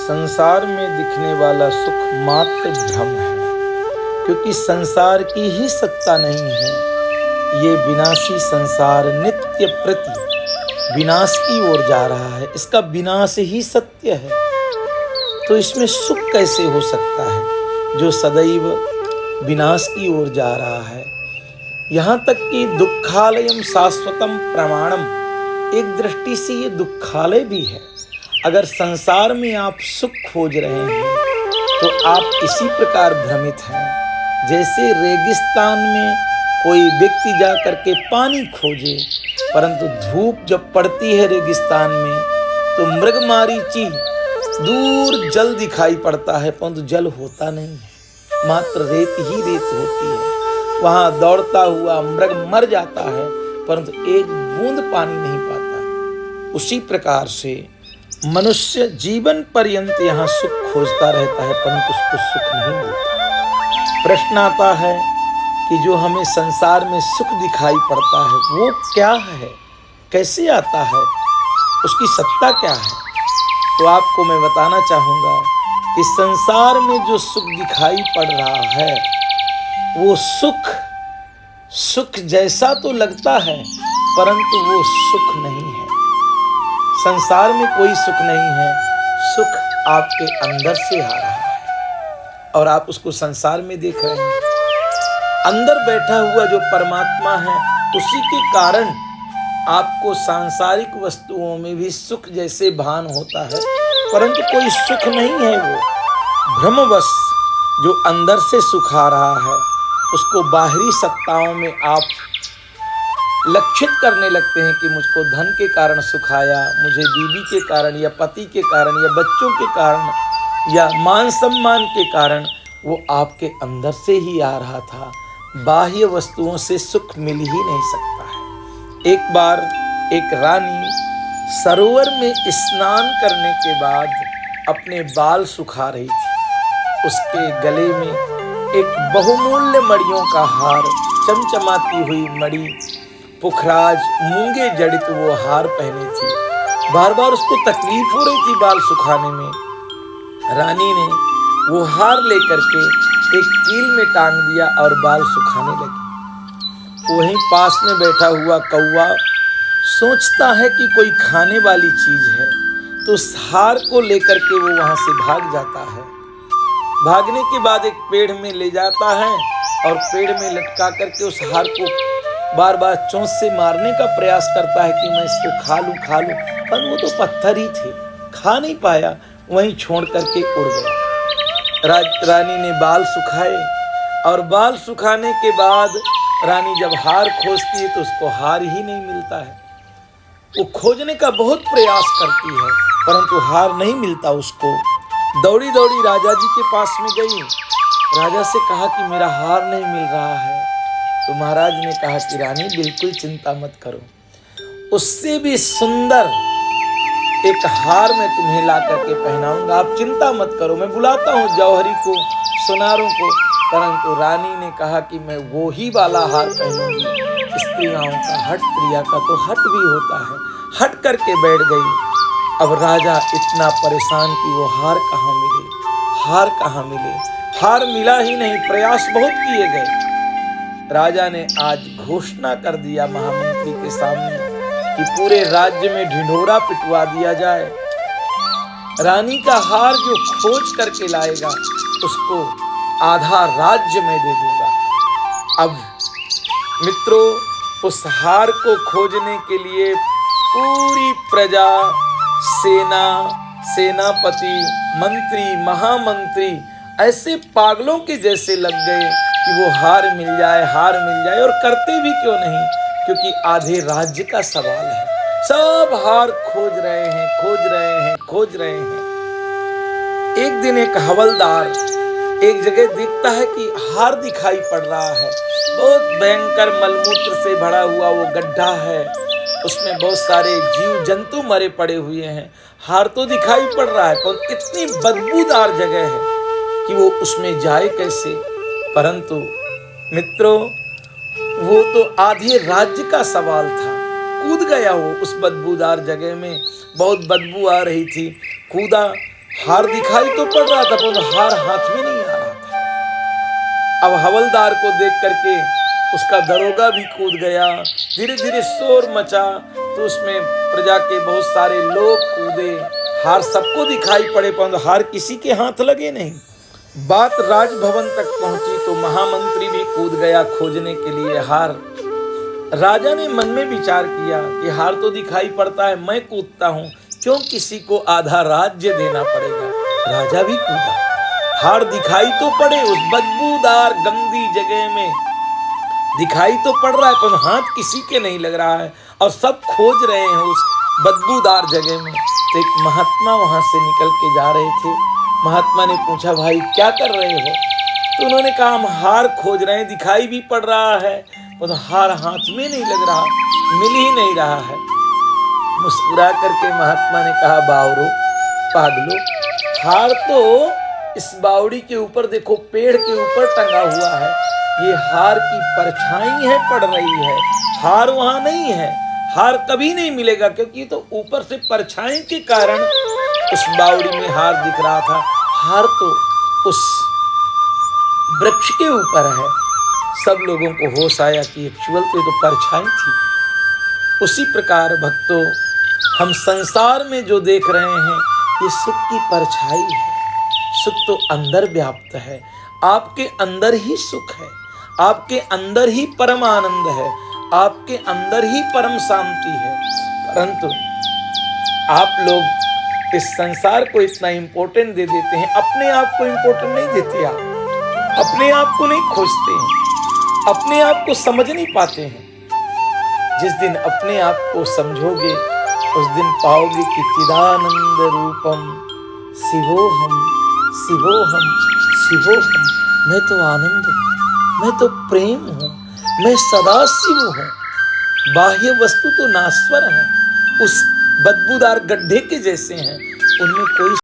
संसार में दिखने वाला सुख मात्र भ्रम है, क्योंकि संसार की ही सत्ता नहीं है। ये विनाशी संसार नित्य प्रति विनाश की ओर जा रहा है, इसका विनाश ही सत्य है। तो इसमें सुख कैसे हो सकता है जो सदैव विनाश की ओर जा रहा है। यहाँ तक कि दुखालयम शाश्वतम प्रमाणम, एक दृष्टि से ये दुखालय भी है। अगर संसार में आप सुख खोज रहे हैं तो आप इसी प्रकार भ्रमित हैं जैसे रेगिस्तान में कोई व्यक्ति जा करके पानी खोजे, परंतु धूप जब पड़ती है रेगिस्तान में तो मृगमारीची दूर जल दिखाई पड़ता है, परंतु जल होता नहीं है, मात्र रेत ही रेत होती है। वहां दौड़ता हुआ मृग मर जाता है, परंतु एक बूंद पानी नहीं पाता। उसी प्रकार से मनुष्य जीवन पर्यंत यहाँ सुख खोजता रहता है, परंतु उसको सुख नहीं मिलता। प्रश्न आता है कि जो हमें संसार में सुख दिखाई पड़ता है वो क्या है, कैसे आता है, उसकी सत्ता क्या है। तो आपको मैं बताना चाहूँगा कि संसार में जो सुख दिखाई पड़ रहा है वो सुख जैसा तो लगता है, परंतु वो सुख नहीं है। संसार में कोई सुख नहीं है, सुख आपके अंदर से आ रहा है और आप उसको संसार में देख रहे हैं। अंदर बैठा हुआ जो परमात्मा है उसी के कारण आपको सांसारिक वस्तुओं में भी सुख जैसे भान होता है, परंतु कोई सुख नहीं है। वो भ्रमवश जो अंदर से सुख आ रहा है उसको बाहरी सत्ताओं में आप लक्षित करने लगते हैं कि मुझको धन के कारण सुख आया, मुझे बीवी के कारण या पति के कारण या बच्चों के कारण या मान सम्मान के कारण। वो आपके अंदर से ही आ रहा था, बाह्य वस्तुओं से सुख मिल ही नहीं सकता है। एक बार एक रानी सरोवर में स्नान करने के बाद अपने बाल सुखा रही थी। उसके गले में एक बहुमूल्य मणियों का हार, चमचमाती हुई मणि, पुखराज, मूंगे जड़ित वो हार पहने थी। बार बार उसको तकलीफ हो रही थी बाल सुखाने में। रानी ने वो हार लेकर के एक कील में टांग दिया और बाल सुखाने लगी। वहीं पास में बैठा हुआ कौवा सोचता है कि कोई खाने वाली चीज है, तो उस हार को लेकर के वो वहां से भाग जाता है। भागने के बाद एक पेड़ में ले जाता है और पेड़ में लटका करके उस हार को बार बार चोंच से मारने का प्रयास करता है कि मैं इसको खा लूं, पर वो तो पत्थर ही थे, खा नहीं पाया, वहीं छोड़ करके उड़ गया। रानी ने बाल सुखाए और बाल सुखाने के बाद रानी जब हार खोजती है तो उसको हार ही नहीं मिलता है। वो खोजने का बहुत प्रयास करती है, परंतु हार नहीं मिलता उसको। दौड़ी दौड़ी राजा जी के पास में गई, राजा से कहा कि मेरा हार नहीं मिल रहा है। तो महाराज ने कहा कि रानी बिल्कुल चिंता मत करो, उससे भी सुंदर एक हार मैं तुम्हें ला करके पहनाऊंगा, आप चिंता मत करो, मैं बुलाता हूँ जौहरी को, सुनारों को। परंतु रानी ने कहा कि मैं वो ही वाला हार पहनूंगी। स्त्रियों का हट, प्रिया का तो हट भी होता है, हट करके बैठ गई। अब राजा इतना परेशान कि वो हार कहाँ मिले, हार कहाँ मिले, हार मिला ही नहीं, प्रयास बहुत किए गए। राजा ने आज घोषणा कर दिया महामंत्री के सामने कि पूरे राज्य में ढिंढोरा पिटवा दिया जाए, रानी का हार जो खोज करके लाएगा उसको आधा राज्य में दे दूंगा। अब मित्रों, उस हार को खोजने के लिए पूरी प्रजा, सेना, सेनापति, मंत्री, महामंत्री ऐसे पागलों के जैसे लग गए कि वो हार मिल जाए, हार मिल जाए। और करते भी क्यों नहीं, क्योंकि आधे राज्य का सवाल है। सब हार खोज रहे हैं, खोज रहे हैं, खोज रहे हैं। एक दिन एक हवलदार एक जगह देखता है कि हार दिखाई पड़ रहा है, बहुत भयंकर मलमूत्र से भरा हुआ वो गड्ढा है, उसमें बहुत सारे जीव जंतु मरे पड़े हुए हैं। हार तो दिखाई पड़ रहा है, पर इतनी बदबूदार जगह है कि वो उसमें जाए कैसे। परंतु मित्रों, वो तो आधे राज्य का सवाल था। कूद गया वो उस बदबूदार जगह में, बहुत बदबू आ रही थी, कूदा, हार दिखाई तो पड़ रहा था पर हार हाथ में नहीं आ रहा था। अब हवलदार को देख करके उसका दरोगा भी कूद गया। धीरे धीरे शोर मचा तो उसमें प्रजा के बहुत सारे लोग कूदे। हार सबको दिखाई पड़े पर हार किसी के हाथ लगे नहीं। बात राजभवन तक पहुंची तो महामंत्री भी कूद गया खोजने के लिए हार। राजा ने मन में विचार किया कि हार तो दिखाई पड़ता है, मैं कूदता हूं, क्यों किसी को आधा राज्य देना पड़ेगा। राजा भी कूदा। हार दिखाई तो पड़े उस बदबूदार गंदी जगह में, दिखाई तो पड़ रहा है पर हाथ किसी के नहीं लग रहा है और सब खोज रहे हैं उस बदबूदार जगह में। तो एक महात्मा वहां से निकल के जा रहे थे। महात्मा ने पूछा, भाई क्या कर रहे हो? तो उन्होंने कहा, हम हार खोज रहे हैं, दिखाई भी पड़ रहा है और हार हाथ में नहीं लग रहा, मिल ही नहीं रहा है। मुस्कुरा करके महात्मा ने कहा, बावरो पागलो, हार तो इस बावड़ी के ऊपर देखो, पेड़ के ऊपर टंगा हुआ है, ये हार की परछाई है पड़ रही है, हार वहां नहीं है। हार कभी नहीं मिलेगा क्योंकि तो ऊपर से परछाई के कारण उस बावड़ी में हार दिख रहा था। हार तो उस वृक्ष के ऊपर है। सब लोगों को होश आया कि एक्चुअल तो परछाई थी। उसी प्रकार भक्तों, हम संसार में जो देख रहे हैं ये सुख की परछाई है। सुख तो अंदर व्याप्त है, आपके अंदर ही सुख है, आपके अंदर ही परम आनंद है, आपके अंदर ही परम शांति है। परंतु आप लोग इस संसार को इतना इंपॉर्टेंट दे देते हैं, अपने आप को इंपॉर्टेंट नहीं देते। आप अपने आप को नहीं खोजते हैं, अपने आप को समझ नहीं पाते हैं। जिस दिन अपने आप को समझोगे उस दिन पाओगे कि चिदानंद रूपम शिवोहम शिवोहम शिवोहम। मैं तो आनंद हूँ, मैं तो प्रेम हूँ, मैं सदा शिव हूँ। बाह्य वस्तु तो नाश्वर है, उस बदबूदार गड्ढे के जैसे हैं, उनमें कोई